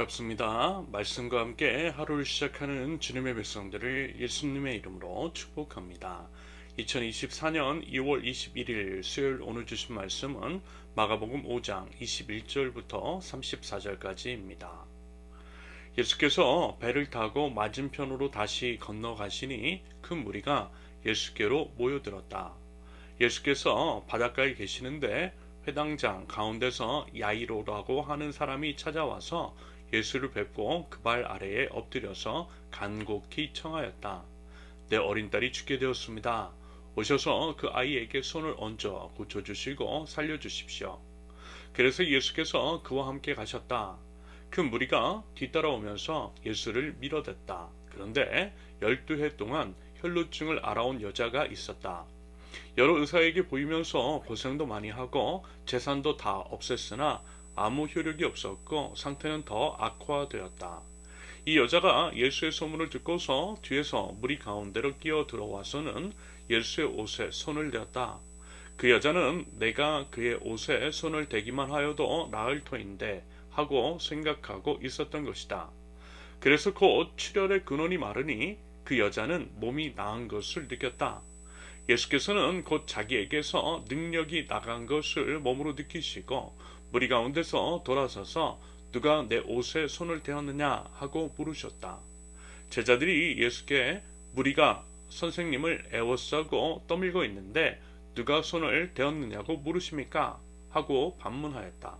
반갑습니다. 말씀과 함께 하루를 시작하는 주님의 백성들을 예수님의 이름으로 축복합니다. 2024년 2월 21일 수요일 오늘 주신 말씀은 마가복음 5장 21절부터 34절까지입니다. 예수께서 배를 타고 맞은편으로 다시 건너가시니 큰 무리가 예수께로 모여들었다. 예수께서 바닷가에 계시는데 회당장 가운데서 야이로라고 하는 사람이 찾아와서 예수를 뵙고 그 발 아래에 엎드려서 간곡히 청하였다. 내 어린 딸이 죽게 되었습니다. 오셔서 그 아이에게 손을 얹어 고쳐주시고 살려주십시오. 그래서 예수께서 그와 함께 가셨다. 그 무리가 뒤따라오면서 예수를 밀어댔다. 그런데 12해 동안 혈루증을 앓아온 여자가 있었다. 여러 의사에게 보이면서 고생도 많이 하고 재산도 다 없앴으나 아무 효력이 없었고 상태는 더 악화되었다. 이 여자가 예수의 소문을 듣고서 뒤에서 무리 가운데로 끼어 들어와서는 예수의 옷에 손을 대었다. 그 여자는 내가 그의 옷에 손을 대기만 하여도 나을 터인데 하고 생각하고 있었던 것이다. 그래서 곧 출혈의 근원이 마르니 그 여자는 몸이 나은 것을 느꼈다. 예수께서는 곧 자기에게서 능력이 나간 것을 몸으로 느끼시고 무리 가운데서 돌아서서 누가 내 옷에 손을 대었느냐 하고 물으셨다. 제자들이 예수께 무리가 선생님을 애워싸고 떠밀고 있는데 누가 손을 대었느냐고 물으십니까? 하고 반문하였다.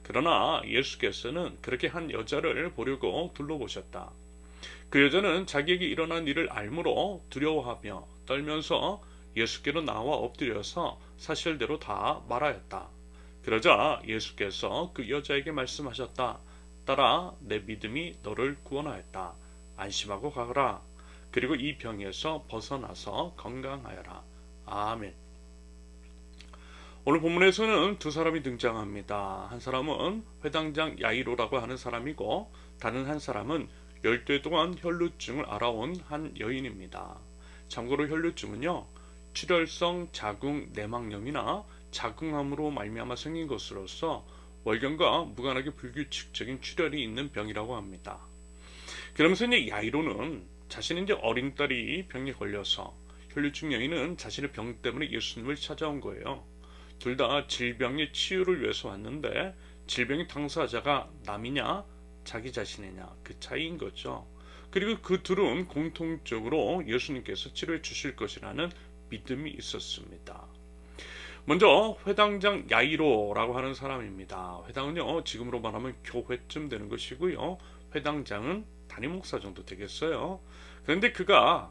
그러나 예수께서는 그렇게 한 여자를 보려고 둘러보셨다. 그 여자는 자기에게 일어난 일을 알므로 두려워하며 떨면서 예수께로 나와 엎드려서 사실대로 다 말하였다. 그러자 예수께서 그 여자에게 말씀하셨다. 딸아, 내 믿음이 너를 구원하였다. 안심하고 가거라. 그리고 이 병에서 벗어나서 건강하여라. 아멘. 오늘 본문에서는 두 사람이 등장합니다. 한 사람은 회당장 야이로라고 하는 사람이고 다른 한 사람은 12해 동안 혈루증을 앓아온 한 여인입니다. 참고로 혈루증은요, 출혈성 자궁 내막염이나 자궁암으로 말미암아 생긴 것으로서 월경과 무관하게 불규칙적인 출혈이 있는 병이라고 합니다. 그러면서 이제 야이로는 자신의 이제 어린 딸이 병에 걸려서 혈루증 여인은 자신의 병 때문에 예수님을 찾아온 거예요. 둘 다 질병의 치유를 위해서 왔는데 질병의 당사자가 남이냐 자기 자신이냐 그 차이인 거죠. 그리고 그 둘은 공통적으로 예수님께서 치료해 주실 것이라는 믿음이 있었습니다. 먼저 회당장 야이로라고 하는 사람입니다. 회당은요, 지금으로 말하면 교회쯤 되는 것이고요. 회당장은 담임 목사 정도 되겠어요. 그런데 그가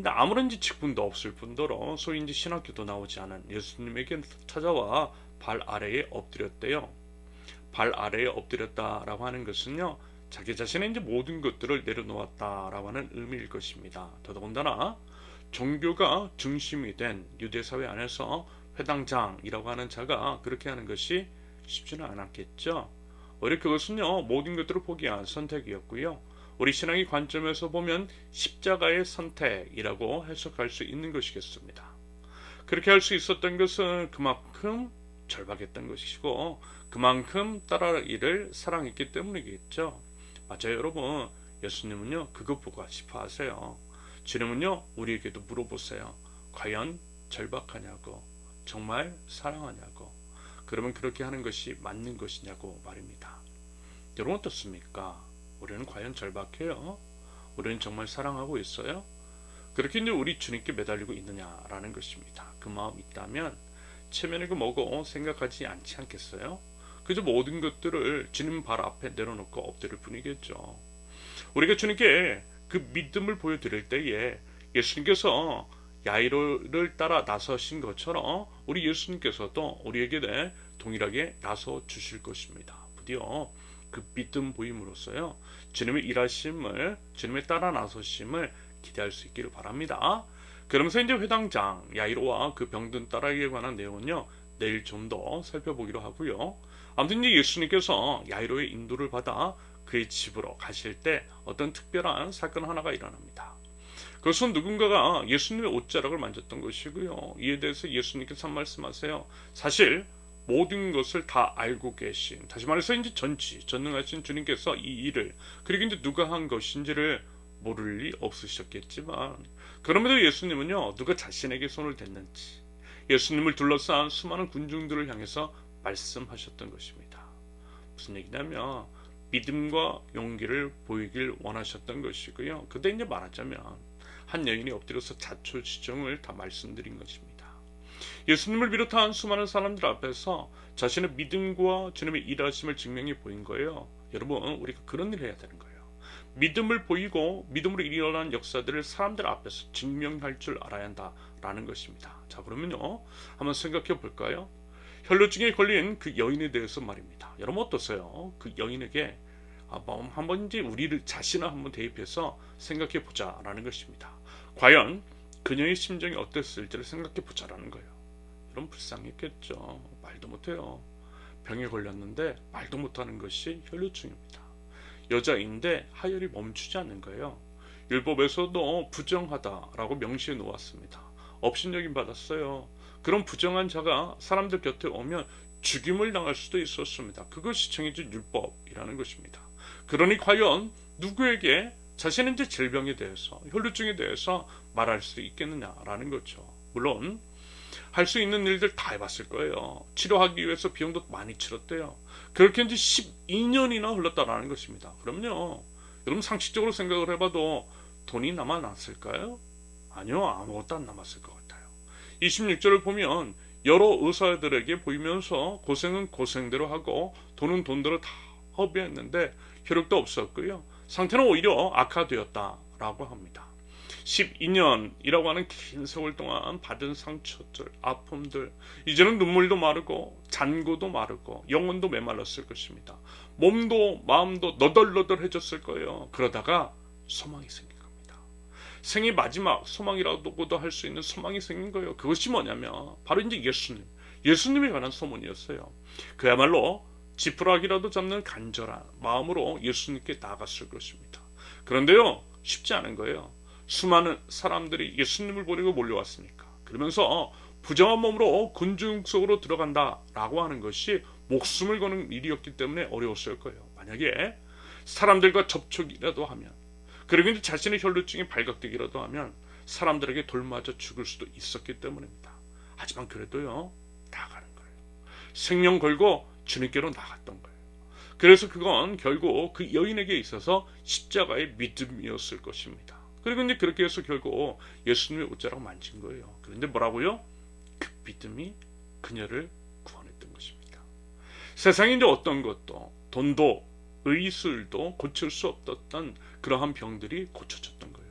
아무런 직분도 없을 뿐더러 소위 이제 신학교도 나오지 않은 예수님에게 찾아와 발 아래에 엎드렸대요. 발 아래에 엎드렸다라고 하는 것은요, 자기 자신의 이제 모든 것들을 내려놓았다라고 하는 의미일 것입니다. 더더군다나 종교가 중심이 된 유대 사회 안에서 회당장이라고 하는 자가 그렇게 하는 것이 쉽지는 않았겠죠. 오히려 그것은요, 모든 것들을 포기한 선택이었고요. 우리 신앙의 관점에서 보면 십자가의 선택이라고 해석할 수 있는 것이겠습니다. 그렇게 할 수 있었던 것은 그만큼 절박했던 것이고 그만큼 딸아이를 사랑했기 때문이겠죠. 맞아요, 여러분. 예수님은요, 그것 보고 싶어 하세요. 주님은요, 우리에게도 물어보세요. 과연 절박하냐고, 정말 사랑하냐고, 그러면 그렇게 하는 것이 맞는 것이냐고 말입니다. 여러분 어떻습니까? 우리는 과연 절박해요? 우리는 정말 사랑하고 있어요? 그렇게 이제 우리 주님께 매달리고 있느냐라는 것입니다. 그 마음 있다면 체면이고 뭐고 생각하지 않지 않겠어요? 그저 모든 것들을 주님 발 앞에 내려놓고 엎드릴 뿐이겠죠. 우리가 주님께 그 믿음을 보여드릴 때에 예수님께서 야이로를 따라 나서신 것처럼 우리 예수님께서도 우리에게 동일하게 나서 주실 것입니다. 부디어 그 믿음 보임으로써요, 주님의 일하심을, 주님의 따라 나서심을 기대할 수 있기를 바랍니다. 그러면서 이제 회당장 야이로와 그 병든 딸에게 관한 내용은요, 내일 좀 더 살펴보기로 하고요. 아무튼 이제 예수님께서 야이로의 인도를 받아 그의 집으로 가실 때 어떤 특별한 사건 하나가 일어납니다. 그것은 누군가가 예수님의 옷자락을 만졌던 것이고요. 이에 대해서 예수님께서 한 말씀하세요. 사실 모든 것을 다 알고 계신, 다시 말해서 이제 전능하신 주님께서 이 일을, 그리고 이제 누가 한 것인지를 모를 리 없으셨겠지만, 그럼에도 예수님은요, 누가 자신에게 손을 댔는지 예수님을 둘러싼 수많은 군중들을 향해서 말씀하셨던 것입니다. 무슨 얘기냐면 믿음과 용기를 보이길 원하셨던 것이고요. 그때 이제 말하자면 한 여인이 엎드려서 자초지종을 다 말씀드린 것입니다. 예수님을 비롯한 수많은 사람들 앞에서 자신의 믿음과 주님의 일하심을 증명해 보인 거예요. 여러분, 우리가 그런 일을 해야 되는 거예요. 믿음을 보이고 믿음으로 일어난 역사들을 사람들 앞에서 증명할 줄 알아야 한다라는 것입니다. 자, 그러면요, 한번 생각해 볼까요? 혈루증에 걸린 그 여인에 대해서 말입니다. 여러분 어떠세요? 그 여인에게 한번 이제 우리를 자신을 한번 대입해서 생각해 보자라는 것입니다. 과연 그녀의 심정이 어땠을지를 생각해 보자라는 거예요. 여러분 불쌍했겠죠. 말도 못해요. 병에 걸렸는데 말도 못하는 것이 혈루증입니다. 여자인데 하혈이 멈추지 않는 거예요. 율법에서도 부정하다라고 명시해 놓았습니다. 업신여김 받았어요. 그런 부정한 자가 사람들 곁에 오면 죽임을 당할 수도 있었습니다. 그것이 정해진 율법이라는 것입니다. 그러니 과연 누구에게 자신의 이제 질병에 대해서, 혈루증에 대해서 말할 수 있겠느냐라는 거죠. 물론 할 수 있는 일들 다 해봤을 거예요. 치료하기 위해서 비용도 많이 치렀대요. 그렇게 이제 12년이나 흘렀다라는 것입니다. 그럼요, 여러분 상식적으로 생각을 해봐도 돈이 남아났을까요? 아니요, 아무것도 안 남았을 것 같아요. 26절을 보면 여러 의사들에게 보이면서 고생은 고생대로 하고 돈은 돈대로 다 허비했는데 효력도 없었고요. 상태는 오히려 악화되었다라고 합니다. 12년이라고 하는 긴 세월 동안 받은 상처들, 아픔들, 이제는 눈물도 마르고 잔고도 마르고 영혼도 메말랐을 것입니다. 몸도 마음도 너덜너덜해졌을 거예요. 그러다가 소망이 생긴 겁니다. 생의 마지막 소망이라고도 할 수 있는 소망이 생긴 거예요. 그것이 뭐냐면 바로 이제 예수님에 관한 소문이었어요. 그야말로 지푸라기라도 잡는 간절한 마음으로 예수님께 나갔을 것입니다. 그런데요, 쉽지 않은 거예요. 수많은 사람들이 예수님을 보려고 몰려왔으니까. 그러면서 부정한 몸으로 군중 속으로 들어간다라고 하는 것이 목숨을 거는 일이었기 때문에 어려웠을 거예요. 만약에 사람들과 접촉이라도 하면, 그리고 이제 자신의 혈루증이 발각되기라도 하면 사람들에게 돌맞아 죽을 수도 있었기 때문입니다. 하지만 그래도요, 나가는 거예요. 생명 걸고 주님께로 나갔던 거예요. 그래서 그건 결국 그 여인에게 있어서 십자가의 믿음이었을 것입니다. 그리고 이제 그렇게 해서 결국 예수님의 옷자락을 만진 거예요. 그런데 뭐라고요? 그 믿음이 그녀를 구원했던 것입니다. 세상에 이제 어떤 것도, 돈도 의술도 고칠 수 없었던 그러한 병들이 고쳐졌던 거예요.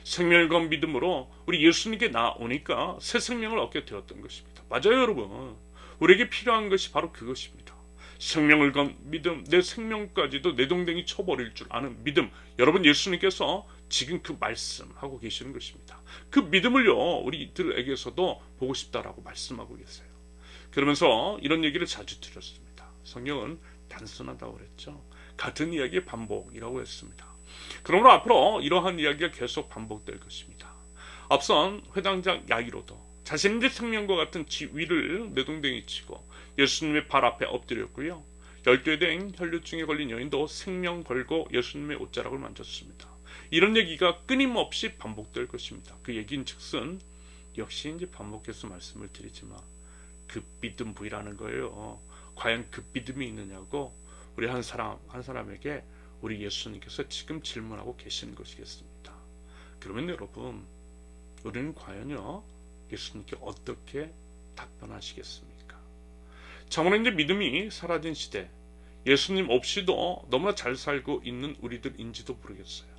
생명을 건 믿음으로 우리 예수님께 나오니까 새 생명을 얻게 되었던 것입니다. 맞아요, 여러분. 우리에게 필요한 것이 바로 그것입니다. 생명을 건 믿음, 내 생명까지도 내동댕이 쳐버릴 줄 아는 믿음. 여러분, 예수님께서 지금 그 말씀하고 계시는 것입니다. 그 믿음을요, 우리들에게서도 보고 싶다라고 말씀하고 계세요. 그러면서 이런 얘기를 자주 드렸습니다. 성경은 단순하다고 그랬죠. 같은 이야기의 반복이라고 했습니다. 그러므로 앞으로 이러한 이야기가 계속 반복될 것입니다. 앞선 회당장 야이로도 자신의 생명과 같은 지위를 내동댕이 치고 예수님의 발 앞에 엎드렸고요. 열대된 혈루증에 걸린 여인도 생명 걸고 예수님의 옷자락을 만졌습니다. 이런 얘기가 끊임없이 반복될 것입니다. 그 얘기인 즉슨 역시 이제 반복해서 말씀을 드리지만 그 믿음 부이라는 거예요. 과연 그 믿음이 있느냐고 우리 한 사람에게 우리 예수님께서 지금 질문하고 계시는 것이겠습니다. 그러면 여러분, 우리는 과연요, 예수님께 어떻게 답변하시겠습니까? 참으로 이제 믿음이 사라진 시대, 예수님 없이도 너무나 잘 살고 있는 우리들인지도 모르겠어요.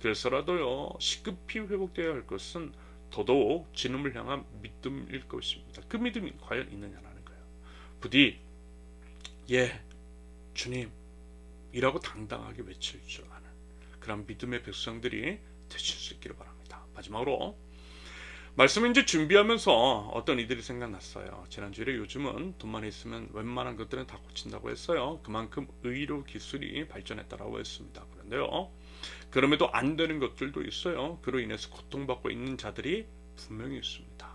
그래서라도요, 시급히 회복되어야 할 것은 더더욱 주님을 향한 믿음일 것입니다. 그 믿음이 과연 있느냐라는 거예요. 부디 예, 주님 이라고 당당하게 외칠 줄 아는 그런 믿음의 백성들이 되실 수 있기를 바랍니다. 마지막으로 말씀을 이제 준비하면서 어떤 이들이 생각났어요. 지난주에 요즘은 돈만 있으면 웬만한 것들은 다 고친다고 했어요. 그만큼 의료 기술이 발전했다고 했습니다. 그런데요, 그럼에도 안 되는 것들도 있어요. 그로 인해서 고통받고 있는 자들이 분명히 있습니다.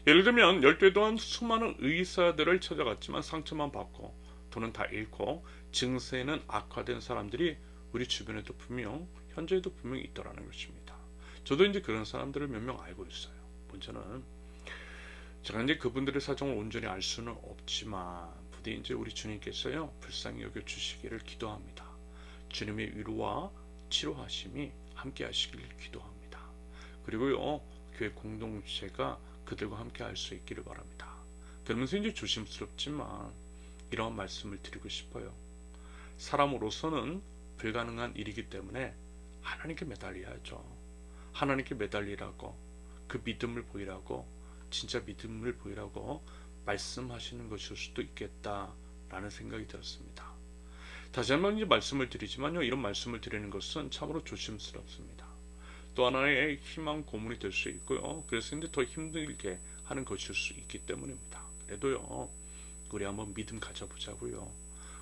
예를 들면 열두해 동안 수많은 의사들을 찾아갔지만 상처만 받고 돈은 다 잃고 증세는 악화된 사람들이 우리 주변에도 분명 현재에도 분명히 있더라는 것입니다. 저도 이제 그런 사람들을 몇 명 알고 있어요. 먼저는 제가 이제 그분들의 사정을 온전히 알 수는 없지만 부디 이제 우리 주님께서요 불쌍히 여겨 주시기를 기도합니다. 주님의 위로와 치료하심이 함께 하시길 기도합니다. 그리고요 교회 공동체가 그들과 함께 할 수 있기를 바랍니다. 그러면서 이제 조심스럽지만 이런 말씀을 드리고 싶어요. 사람으로서는 불가능한 일이기 때문에 하나님께 매달려야죠. 하나님께 매달리라고 그 믿음을 보이라고 진짜 믿음을 보이라고 말씀하시는 것일 수도 있겠다라는 생각이 들었습니다. 다시 한번 이제 말씀을 드리지만요. 이런 말씀을 드리는 것은 참으로 조심스럽습니다. 또 하나의 희망 고문이 될 수 있고요. 그래서 이제 더 힘들게 하는 것일 수 있기 때문입니다. 그래도요. 우리 한번 믿음 가져보자고요.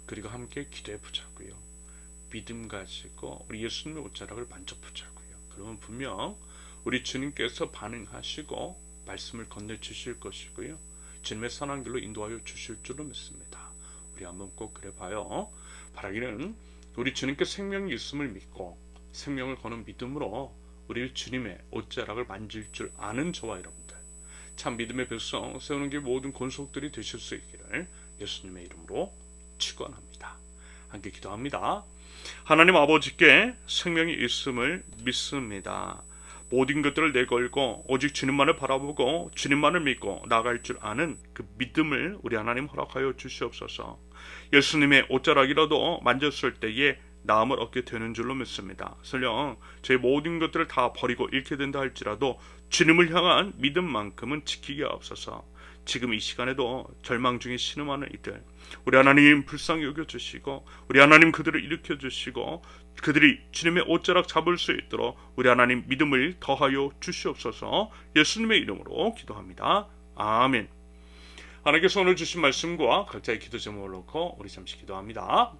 그리고 함께 기도해 보자고요. 믿음 가지고 우리 예수님의 옷자락을 만져보자고요. 그러면 분명 우리 주님께서 반응하시고 말씀을 건네주실 것이고요. 주님의 선한 길로 인도하여 주실 줄로 믿습니다. 우리 한번 꼭 그래봐요. 바라기는 우리 주님께 생명이 있음을 믿고 생명을 거는 믿음으로 우리 주님의 옷자락을 만질 줄 아는 저와 여러분들 참 믿음의 백성 세우는 길 모든 권속들이 되실 수 있기를 예수님의 이름으로 축원합니다. 함께 기도합니다. 하나님 아버지께 생명이 있음을 믿습니다. 모든 것들을 내걸고 오직 주님만을 바라보고 주님만을 믿고 나아갈 줄 아는 그 믿음을 우리 하나님 허락하여 주시옵소서. 예수님의 옷자락이라도 만졌을 때에 나음을 얻게 되는 줄로 믿습니다. 설령 제 모든 것들을 다 버리고 잃게 된다 할지라도 주님을 향한 믿음만큼은 지키게 하옵소서. 지금 이 시간에도 절망 중에 신음하는 이들 우리 하나님 불쌍히 여겨주시고 우리 하나님 그들을 일으켜주시고 그들이 주님의 옷자락 잡을 수 있도록 우리 하나님 믿음을 더하여 주시옵소서. 예수님의 이름으로 기도합니다. 아멘. 하나님께서 오늘 주신 말씀과 각자의 기도 제목을 놓고 우리 잠시 기도합니다.